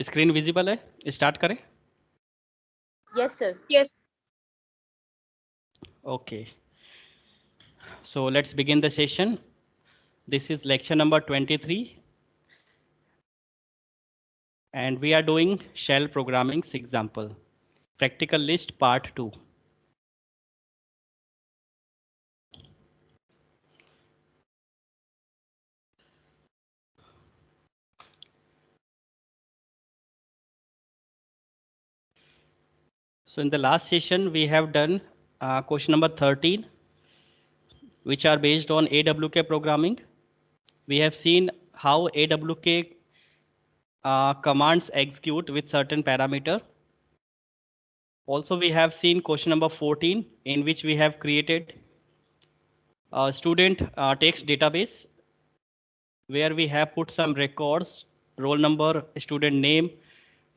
Screen visible है? Start करें? Yes, sir. Yes. Okay. So let's begin the session. This is lecture number 23 and we are doing shell programming example. Practical list part 2. So in the last session we have done question number 13, which are based on AWK programming. We have seen how AWK commands execute with certain parameter. Also we have seen question number 14, in which we have created a student text database where we have put some records, roll number, student name,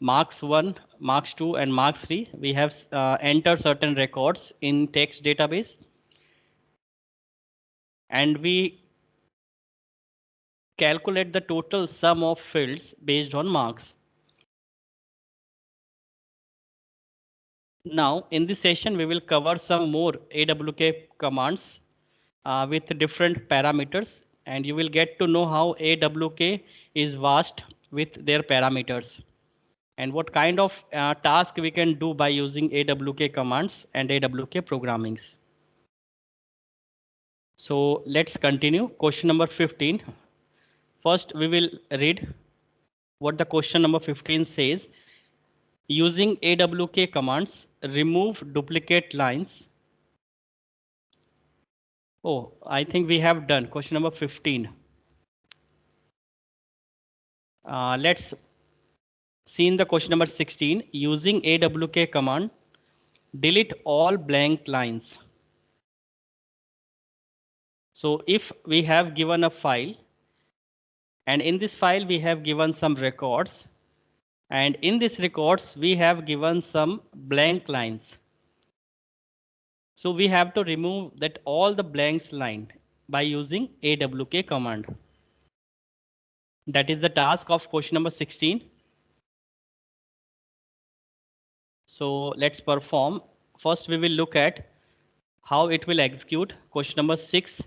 marks 1, marks 2 and marks 3. We have entered certain records in text database and we calculate the total sum of fields based on marks. Now in this session we will cover some more AWK commands with different parameters, and you will get to know how AWK is vast with their parameters and what kind of task we can do by using AWK commands and AWK programmings. So let's continue. Question number 15. First we will read what the question number 15 says. Using AWK commands, remove duplicate lines. Oh, I think we have done question number 15. Let's see in the question number 16. Using AWK command, delete all blank lines. So if we have given a file and in this file we have given some records and in this records we have given some blank lines. So we have to remove that all the blanks line by using AWK command. That is the task of question number 16. So let's perform. First we will look at how it will execute. Question number 6.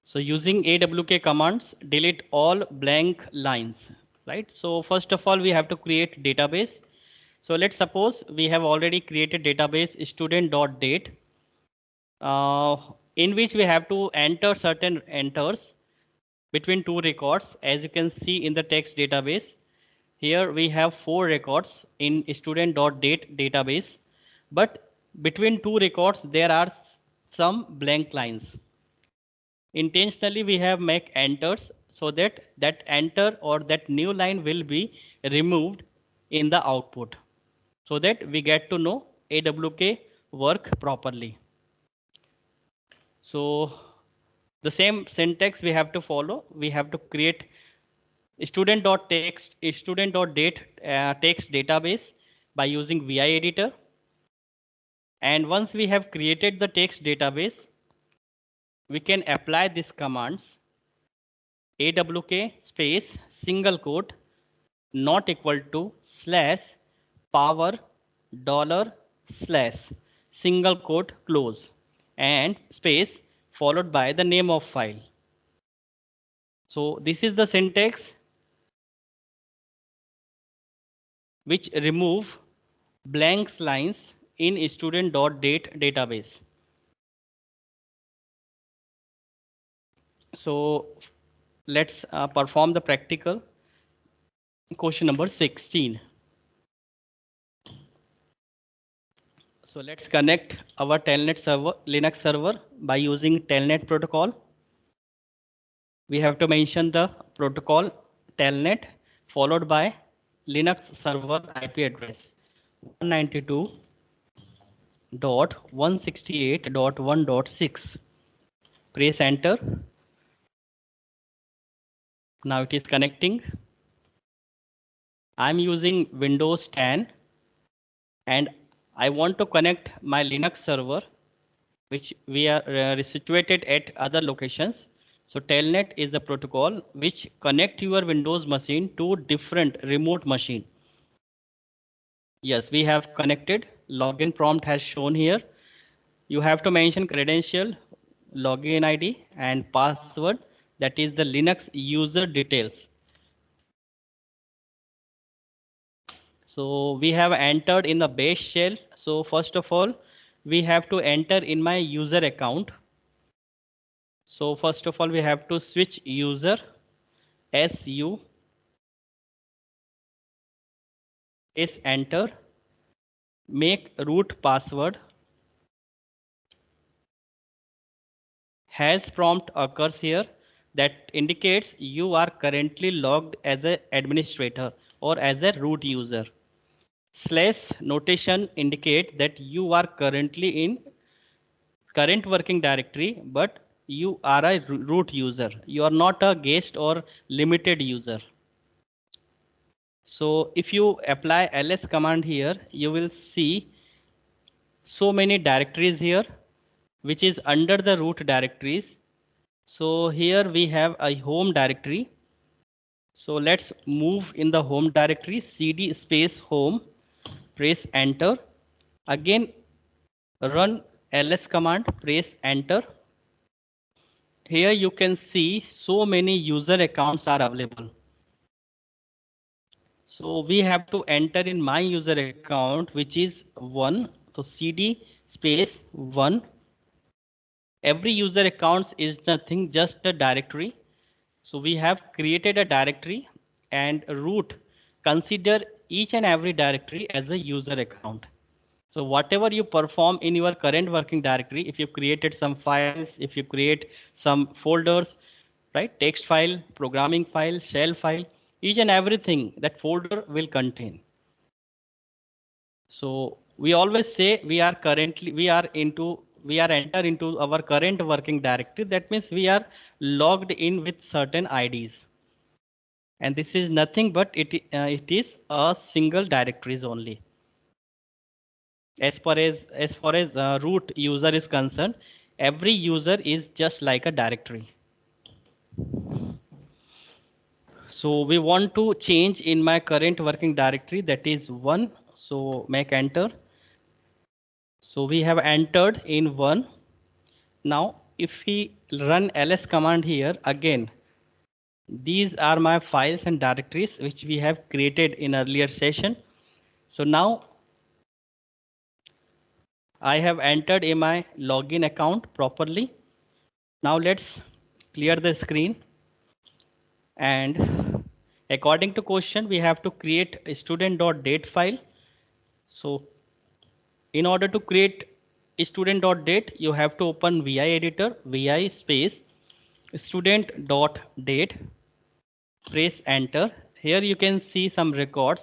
So using AWK commands, delete all blank lines, right? So first of all, we have to create database. So let's suppose we have already created database student.date, in which we have to enter certain enters between two records. As you can see in the text database, here we have 4 records in student.date database, but between two records there are some blank lines. Intentionally we have make enters so that that enter or that new line will be removed in the output so that we get to know AWK work properly. So the same syntax we have to follow. We have to create student.text student.date text database by using vi editor, and once we have created the text database we can apply these commands AWK space single quote not equal to slash power dollar slash single quote close and space followed by the name of file. So this is the syntax which remove blank lines in student.date database. So let's perform the practical question number 16. So let's connect our telnet server Linux server by using telnet protocol. We have to mention the protocol telnet followed by Linux server IP address 192.168.1.6. Press enter. Now it is connecting. I'm using Windows 10 and I want to connect my Linux server, which we are situated at other locations. So Telnet is the protocol which connect your Windows machine to different remote machine. Yes, we have connected. Login prompt has shown here. You have to mention credential, login ID and password, that is the Linux user details. So we have entered in the base shell. So first of all, we have to enter in my user account. So first of all, we have to switch user, SU, is enter, make root password. Hash prompt occurs here that indicates you are currently logged as an administrator or as a root user. Slash notation indicates that you are currently in current working directory, but you are a root user. You are not a guest or limited user. So if you apply ls command here, you will see so many directories here, which is under the root directories. So here we have a home directory. So let's move in the home directory, cd space home, press enter. Again, run ls command, press enter. Here you can see so many user accounts are available. So we have to enter in my user account, which is 1. So cd space 1. Every user account is nothing, just a directory. So we have created a directory and root. Consider each and every directory as a user account. So whatever you perform in your current working directory, if you created some files, if you create some folders, right? Text file, programming file, shell file, each and everything that folder will contain. So we always say we are enter into our current working directory. That means we are logged in with certain IDs. And this is nothing but it is a single directories only. As far as root user is concerned, every user is just like a directory. So we want to change in my current working directory, that is 1. So make enter. So we have entered in 1. Now if we run ls command here again, these are my files and directories which we have created in earlier session. So now I have entered in my login account properly. Now let's clear the screen, and according to question we have to create a student.date file. So in order to create student.date, you have to open vi editor, vi space student.date, press enter. Here you can see some records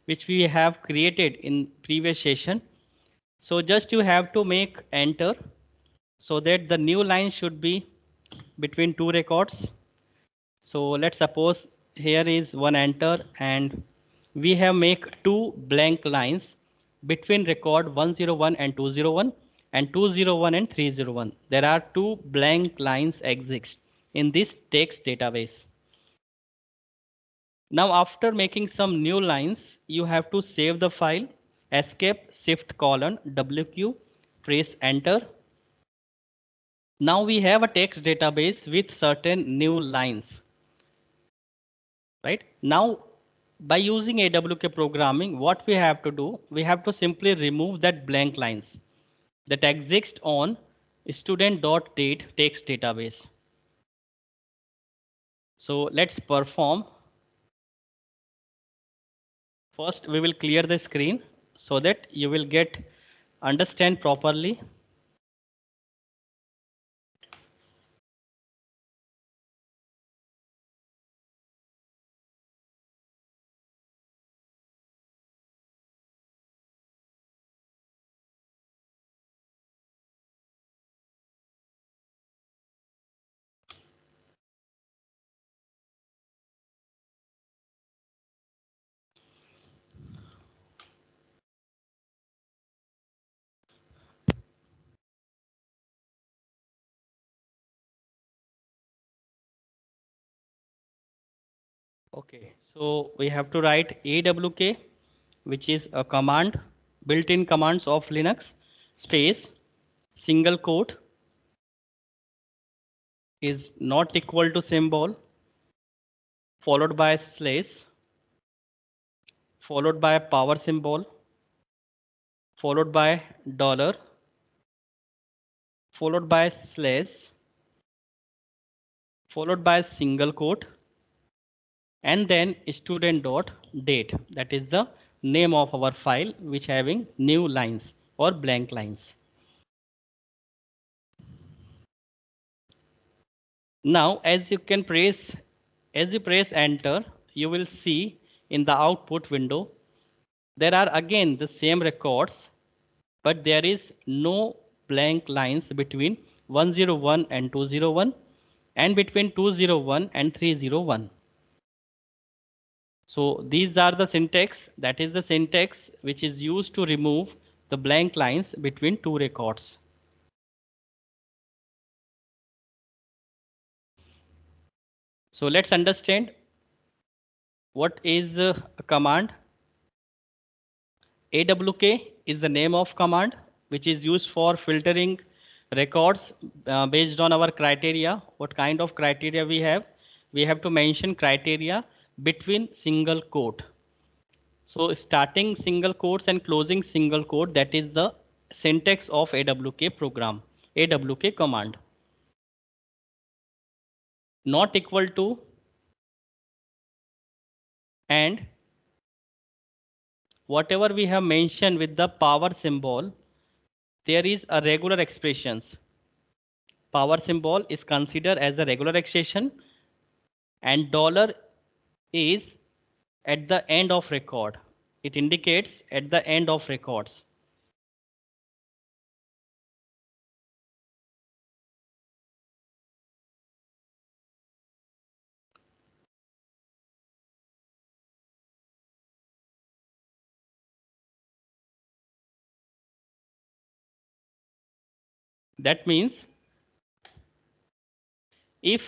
which we have created in previous session. So just you have to make enter so that the new line should be between two records. So let's suppose here is one enter and we have make two blank lines between record 101 and 201 and 201 and 301. There are two blank lines exist in this text database. Now after making some new lines, you have to save the file, escape shift colon WQ, press enter. Now we have a text database with certain new lines. Right now, by using AWK programming, what we have to do, we have to simply remove that blank lines that exist on student.date text database. So let's perform. First we will clear the screen so that you will get understand properly. Okay, so we have to write AWK, which is a command, built-in commands of Linux, space, single quote is not equal to symbol, followed by slash, followed by power symbol, followed by dollar, followed by slash, followed by single quote, and then student dot date. That is the name of our file which having new lines or blank lines. Now as you press enter, you will see in the output window there are again the same records, but there is no blank lines between 101 and 201 and between 201 and 301. So these are the syntax, that is the syntax which is used to remove the blank lines between two records. So let's understand what is a command. AWK is the name of command which is used for filtering records based on our criteria. What kind of criteria we have? We have to mention criteria between single quote. So starting single quotes and closing single quote, that is the syntax of AWK program, AWK command. Not equal to and whatever we have mentioned with the power symbol, there is a regular expressions. Power symbol is considered as a regular expression and dollar is at the end of record. It indicates at the end of records. That means if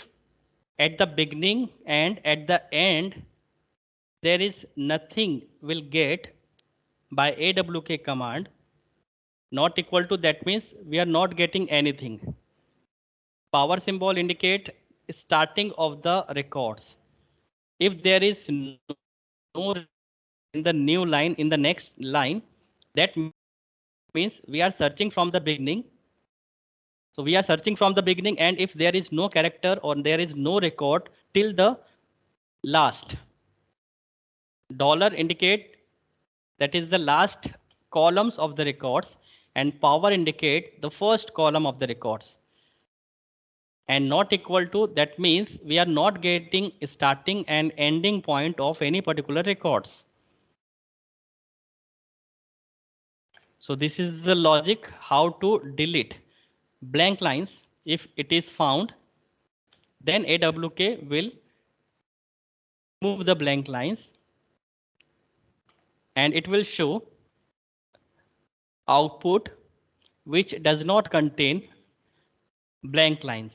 at the beginning and at the end there is nothing will get by AWK command, not equal to, that means we are not getting anything. Power symbol indicate starting of the records. If there is no in the new line in the next line, that means we are searching from the beginning. So we are searching from the beginning, and if there is no character or there is no record till the last, dollar indicate that is the last columns of the records, and power indicate the first column of the records. And not equal to, that means we are not getting starting and ending point of any particular records. So this is the logic how to delete blank lines. If it is found, then AWK will remove the blank lines and it will show output which does not contain blank lines.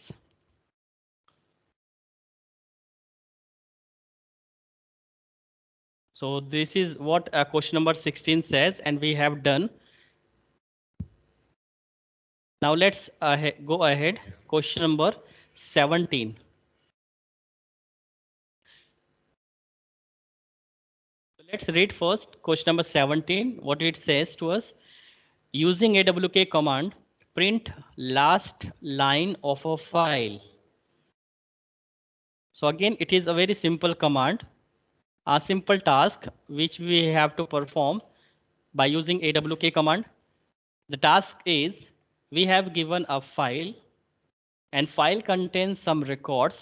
So this is what question number 16 says, and we have done. Now let's go ahead. Question number 17. So let's read first question number 17. What it says to us: using AWK command, print last line of a file. So again, it is a very simple command, a simple task which we have to perform by using AWK command. The task is, we have given a file and file contains some records.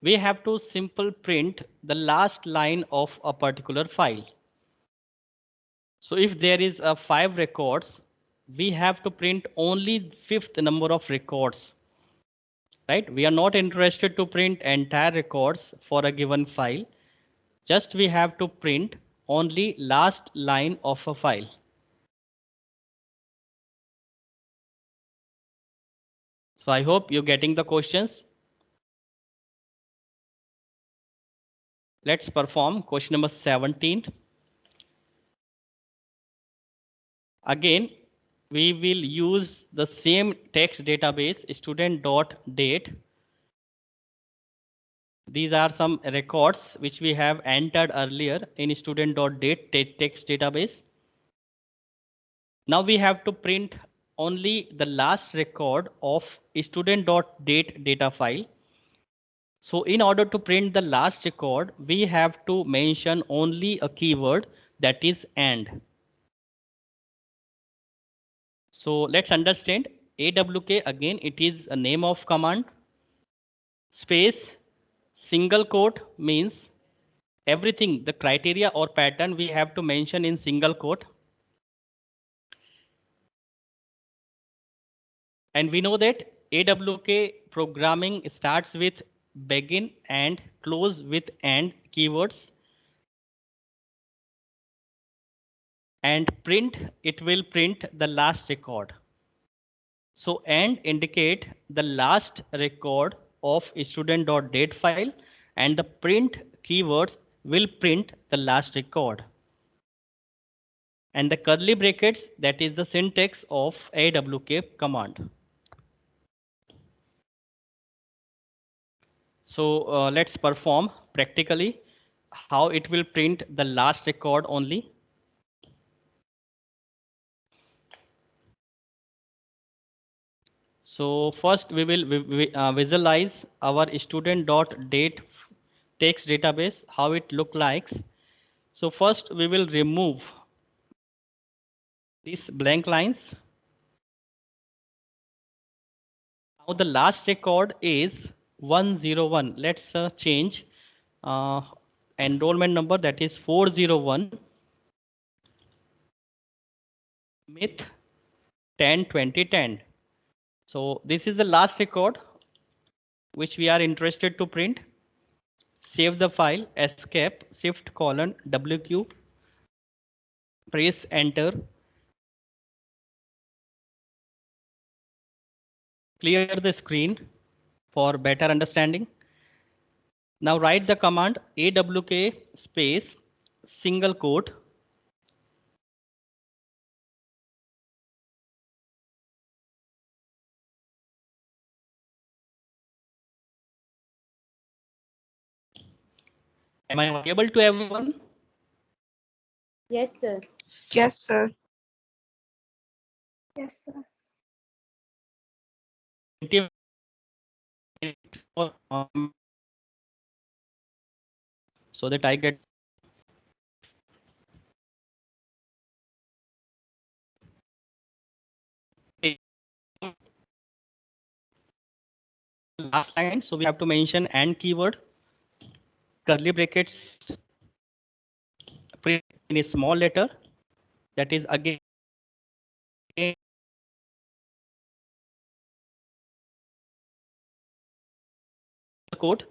We have to simple print the last line of a particular file. So if there is a 5 records, we have to print only fifth number of records, right? We are not interested to print entire records for a given file. Just we have to print only last line of a file. So I hope you're getting the questions. Let's perform question number 17. Again, we will use the same text database student.date. These are some records which we have entered earlier in student.date text database. Now we have to print only the last record of student.date data file. So in order to print the last record, we have to mention only a keyword, that is AND. So let's understand. AWK, again, it is a name of command. Space, single quote means everything, the criteria or pattern we have to mention in single quote. And we know that AWK programming starts with begin and close with AND keywords. And print, it will print the last record. So AND indicate the last record of student.date file, and the print keywords will print the last record. And the curly brackets, that is the syntax of AWK command. So let's perform practically how it will print the last record only. So first we will visualize our student.date text database, how it look like. So first we will remove these blank lines. Now the last record is 101. Let's change uh, enrollment number, that is 401 myth 10 2010. So this is the last record which we are interested to print. Save the file, escape, shift colon WQ, press enter, clear the screen for better understanding. Now write the command awk space single quote Am I audible to everyone? Yes, sir. Yes, sir. Yes, sir. So that I get last line. So we have to mention AND keyword, curly brackets print in a small letter, that is again code,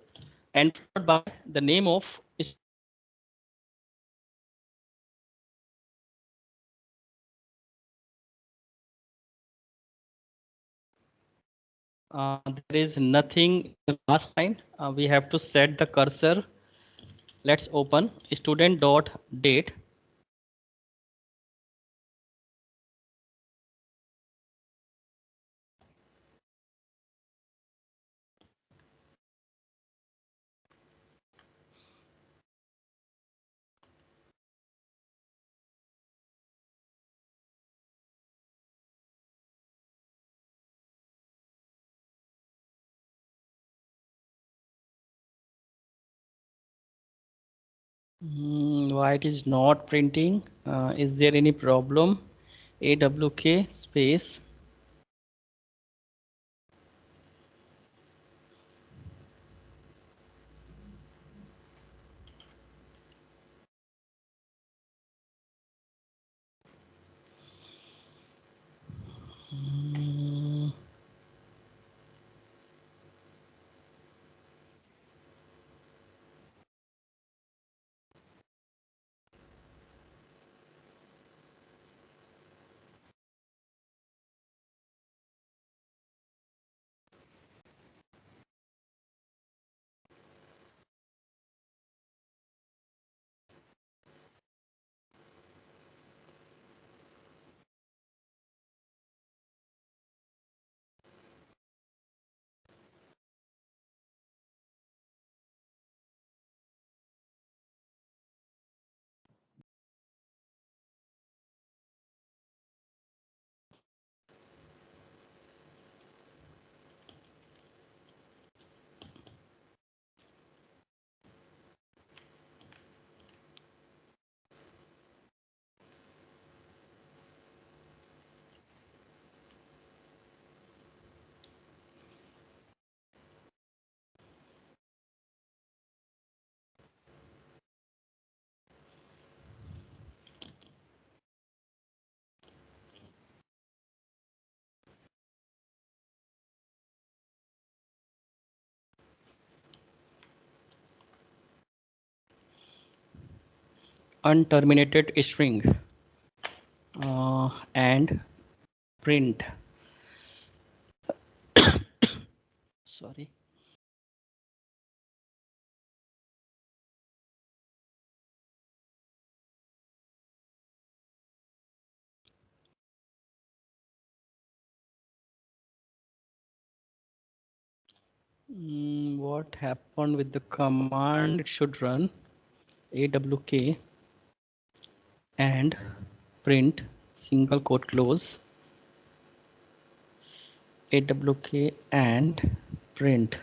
and followed by the name of there is nothing in the last line. We have to set the cursor. Let's open student.date. Why it is not printing? Is there any problem? AWK space unterminated string and print. Sorry. What happened with the command? It should run awk and print single quote close awk and print.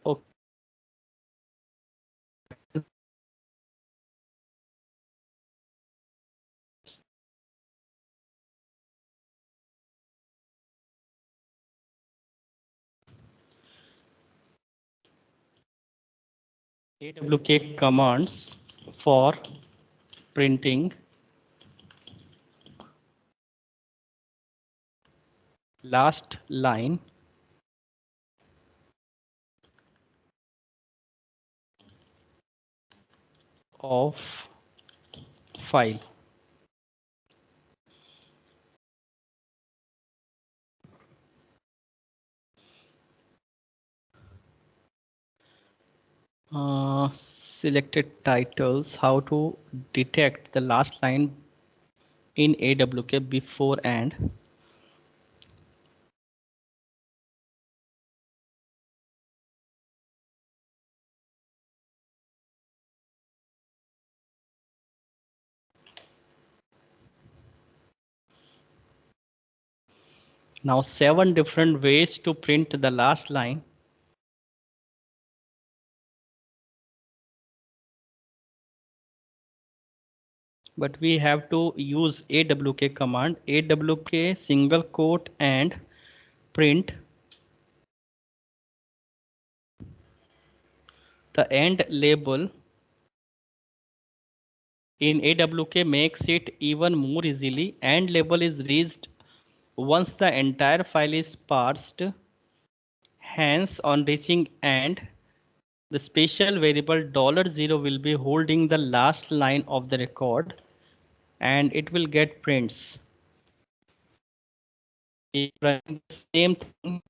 Okay. AWK commands for printing last line of file. Uh, Selected titles, how to detect the last line in AWK before and. Now 7 different ways to print the last line. But we have to use AWK command, AWK single quote and print. The end label in AWK makes it even more easily. End label is reached once the entire file is parsed. Hence, on reaching end, the special variable $0 will be holding the last line of the record and it will get prints. If running the same thing,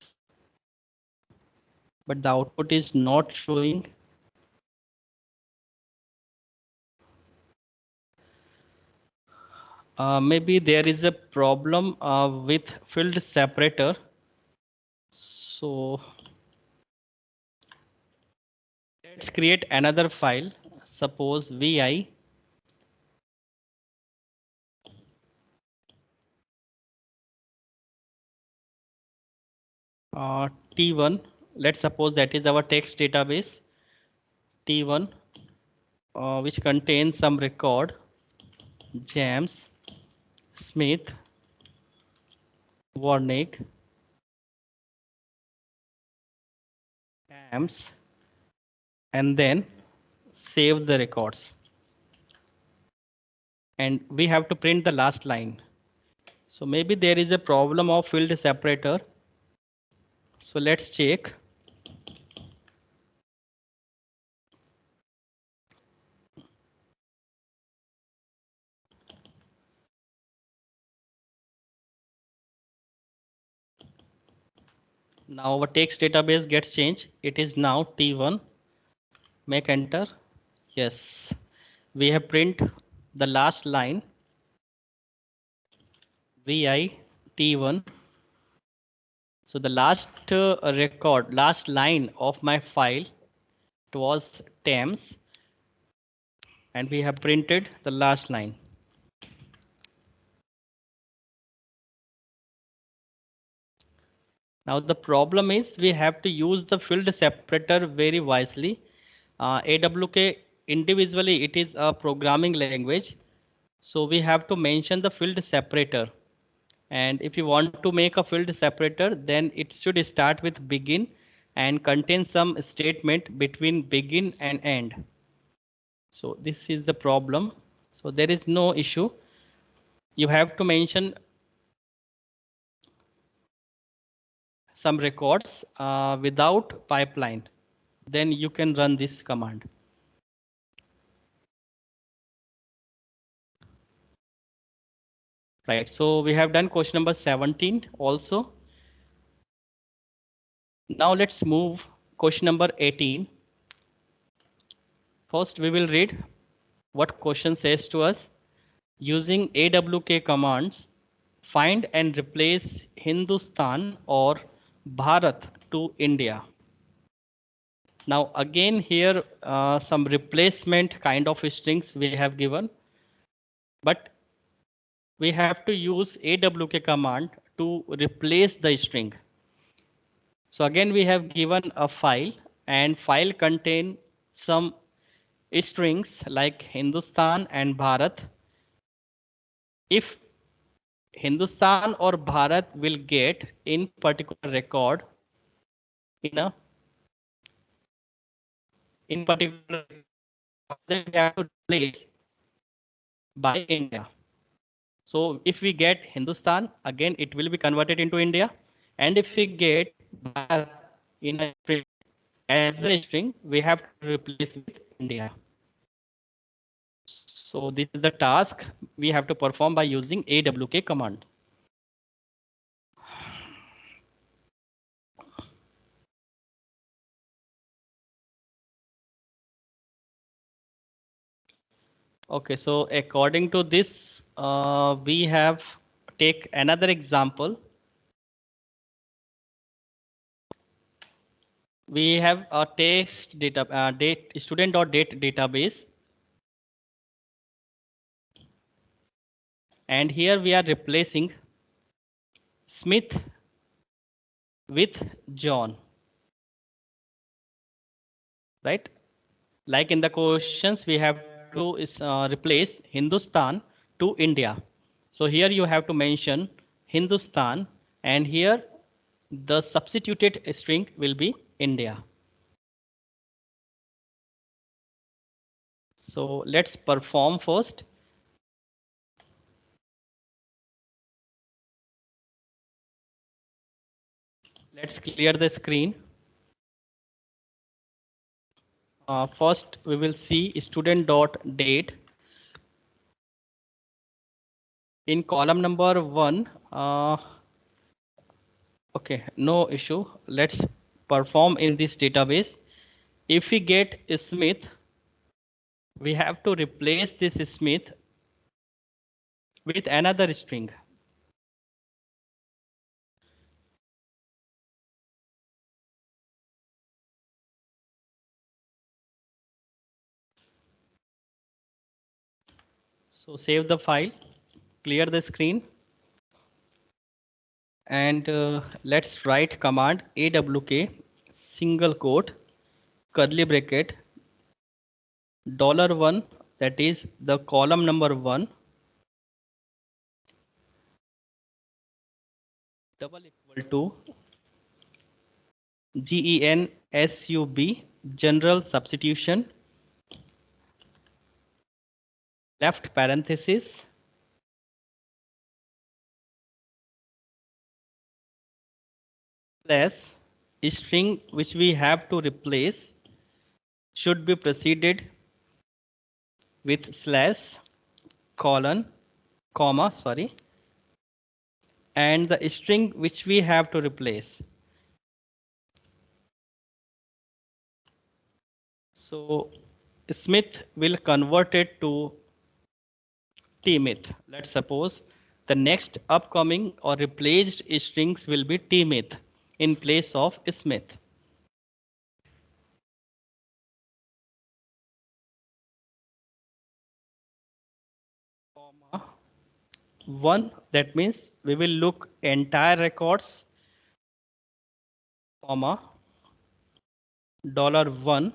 but the output is not showing. Maybe there is a problem with field separator. So let's create another file. Suppose vi t1. Let's suppose that is our text database t1, which contains some record James Smith Warnick James, and then save the records. And we have to print the last line. So maybe there is a problem of field separator. So let's check. Now our text database gets changed. It is now T1. Make enter. Yes, we have print the last line VIT1. So the last last line of my file, it was Thames, and we have printed the last line. Now the problem is we have to use the field separator very wisely. AWK individually it is a programming language, so we have to mention the field separator. And if you want to make a field separator, then it should start with begin and contain some statement between begin and end. So this is the problem. So there is no issue. You have to mention some records without pipeline. Then you can run this command. Right. So we have done question number 17 also. Now let's move question number 18. First we will read what question says to us. Using AWK commands, find and replace Hindustan or Bharat to India. Now again here some replacement kind of strings we have given, but we have to use AWK command to replace the string. So again we have given a file, and file contain some strings like Hindustan and Bharat. If Hindustan or Bharat will get in particular record in particular, then we have to replace by India. So if we get Hindustan, again it will be converted into India, and if we get Bharat in a string as a string, we have to replace with India. So this is the task we have to perform by using AWK command. Okay, so according to this, we have take another example. We have a text data date student.date database, and here we are replacing Smith with John, right? Like in the questions, we have to replace Hindustan to India. So here you have to mention Hindustan, and here the substituted string will be India. So let's perform first. Let's clear the screen. First, we will see student.date. In column number 1, okay, no issue. Let's perform in this database. If we get Smith, we have to replace this Smith with another string. So save the file, clear the screen, and let's write command AWK single quote curly bracket $1, that is the column number 1, double equal to GENSUB general substitution left parenthesis plus string which we have to replace should be preceded with slash colon comma and the string which we have to replace. So Smith will convert it to T-myth. Let's suppose the next upcoming or replaced strings will be T-myth in place of Smith. Comma 1, that means we will look entire records, comma $1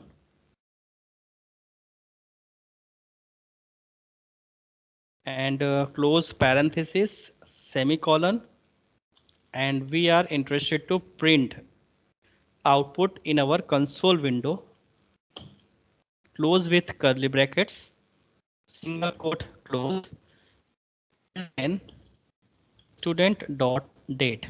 and close parenthesis, semicolon, and we are interested to print output in our console window, close with curly brackets, single quote close, and student dot date.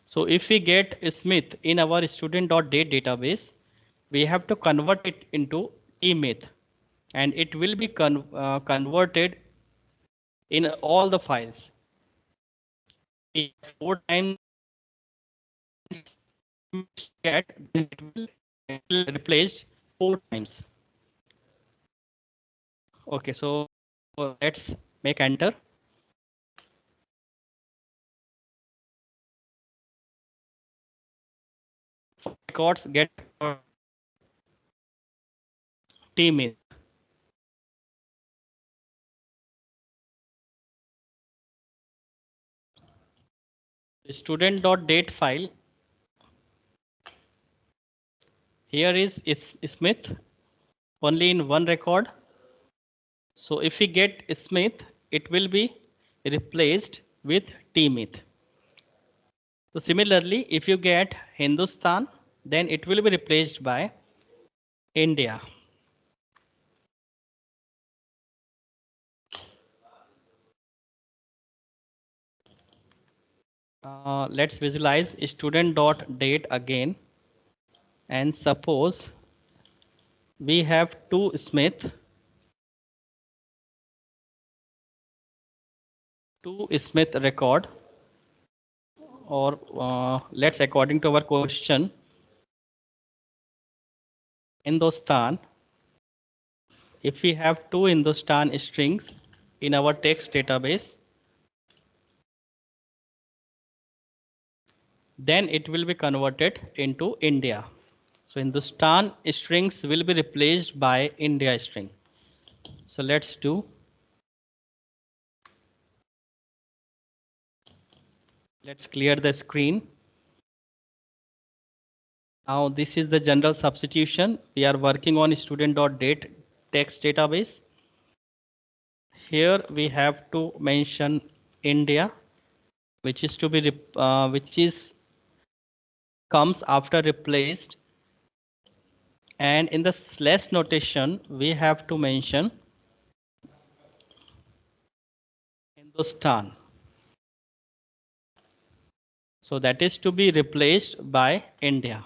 So if we get Smith in our student dot date database, we have to convert it into T-myth, and it will be converted in all the files. 4 times get, it will replaced 4 times. Okay, so let's make enter. Records get T-myth. Student.date file. Here is Smith only in one record. So if we get Smith, it will be replaced with T-myth. So similarly, if you get Hindustan, then it will be replaced by India. Let's visualize student.date again, and suppose we have two Smith, record, or let's according to our question, Hindustan. If we have two Hindustan strings in our text database, then it will be converted into India. So Hindustan strings will be replaced by India string. So let's do. Let's clear the screen. Now this is the general substitution. We are working on student.date text database. Here we have to mention India, which is to be comes after replaced, and in the slash notation we have to mention Hindustan. So that is to be replaced by India.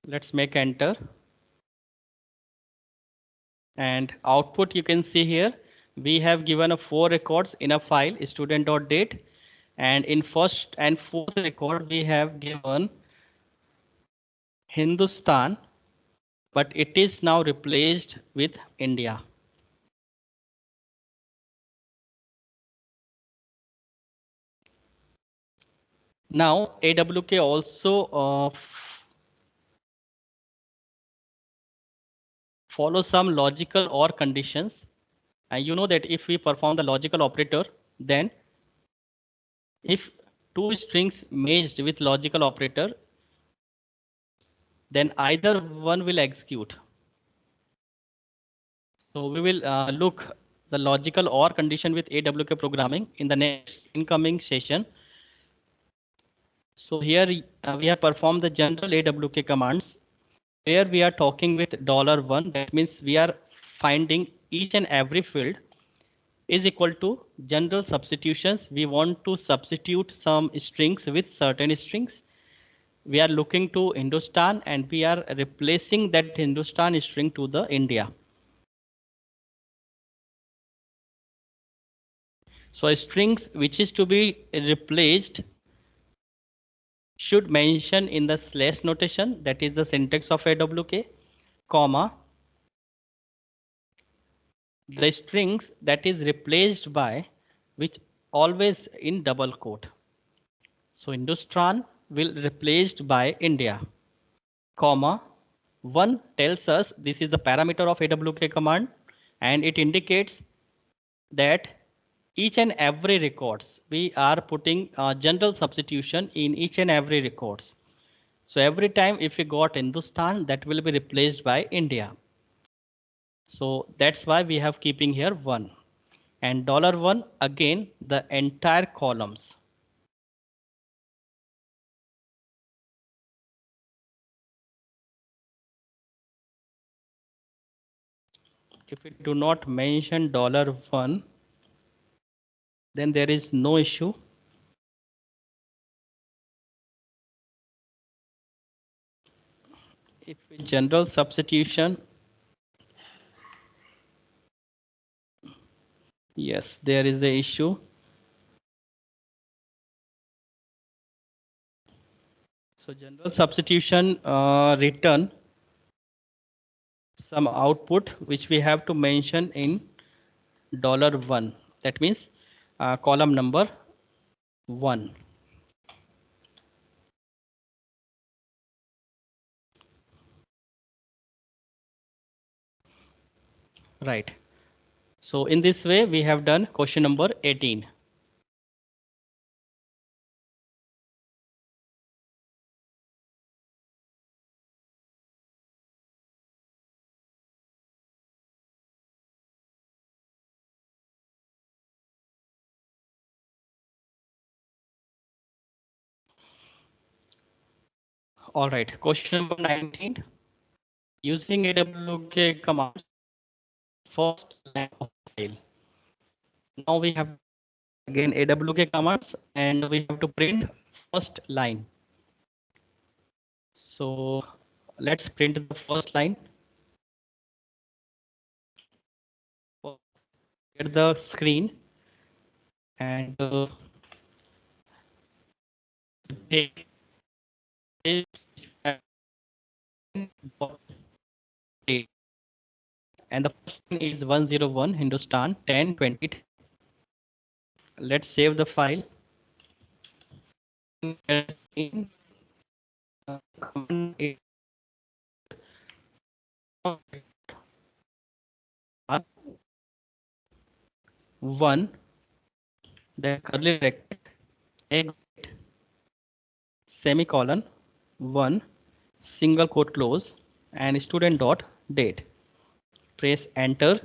Let's make enter. And output you can see here, we have given a 4 records in a file student.date, and in first and fourth record we have given Hindustan, but it is now replaced with India. Now AWK also follow some logical OR conditions, and you know that if we perform the logical operator, then if two strings merged with logical operator, then either one will execute. So we will look the logical OR condition with AWK programming in the next incoming session. So here we have performed the general AWK commands, where we are talking with $1. That means we are finding each and every field is equal to general substitutions. We want to substitute some strings with certain strings. We are looking to Hindustan, and we are replacing that Hindustan string to the India. So strings which is to be replaced should mention in the slash notation, that is the syntax of AWK, comma, the strings that is replaced by, which always in double quote. So Hindustan will replaced by India, comma, one tells us this is the parameter of AWK command, and it indicates that each and every records we are putting general substitution in each and every records. So every time if we got Hindustan, that will be replaced by India. So that's why we have keeping here 1. And $1 again the entire columns. If we do not mention $1, then there is no issue. If we general substitution, yes, there is a issue. So general substitution return some output which we have to mention in $1. That means column number 1. Right. So in this way we have done question number 18. All right. Question number 19. Using AWK command, first line of file. Now we have again AWK commands and we have to print first line. So let's print the first line. Get the screen and and the first one is 101 Hindustan 1020. Let's save the file. In one, the curly bracket, exit, semicolon, 1, single quote close, and student dot date. Press enter.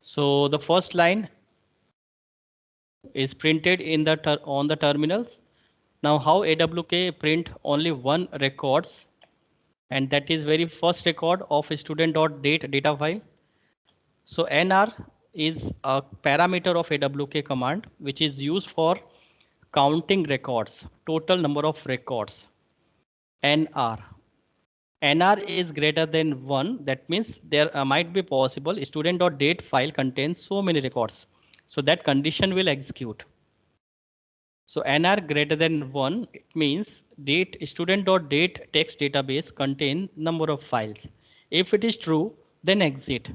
So the first line is printed in the on the terminals. Now how AWK print only one records, and that is very first record of student.date data file. So nr is a parameter of AWK command which is used for counting records, total number of records. nr is greater than 1, that means there might be possible student.date file contains so many records, so that condition will execute. So nr greater than 1, it means date student.date text database contain number of files. If it is true, then exit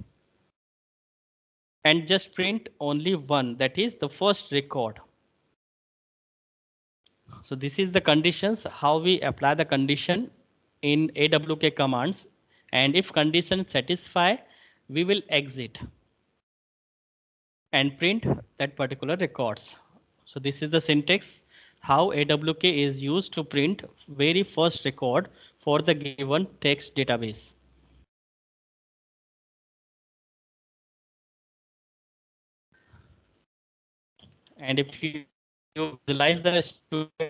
and just print only one, that is the first record. So this is the conditions, how we apply the condition in AWK commands, and if condition satisfy, we will exit and print that particular records. So this is the syntax how AWK is used to print very first record for the given text database. And if you visualize the student,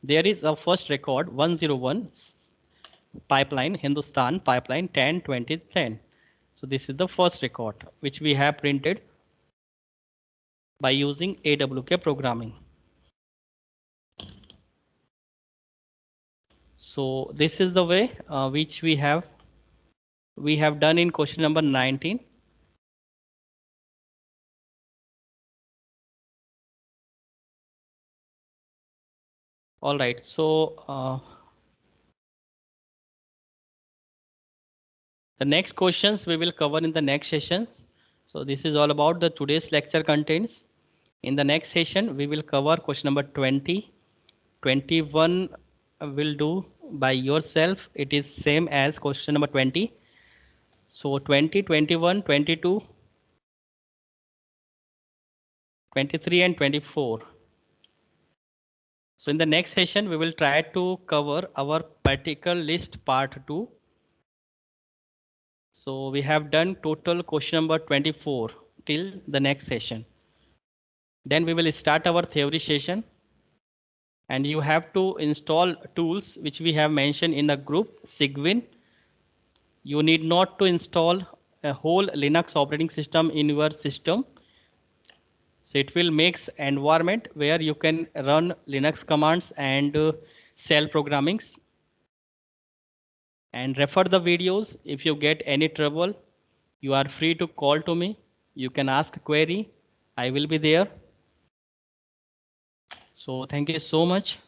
there is a first record 101 pipeline Hindustan pipeline 10 20 10. So this is the first record which we have printed by using AWK programming. So this is the way which we have done in question number 19. All right, so the next questions we will cover in the next session. So this is all about the today's lecture contents. In the next session, we will cover question number 20. 21 will do by yourself. It is same as question number 20. So 20, 21, 22, 23 and 24. So in the next session, we will try to cover our particle list part 2. So we have done total question number 24 till the next session. Then we will start our theory session, and you have to install tools which we have mentioned in the group Cygwin. You need not to install a whole Linux operating system in your system. So it will make environment where you can run Linux commands and shell programmings. And refer the videos. If you get any trouble, you are free to call to me. You can ask a query. I will be there. So thank you so much.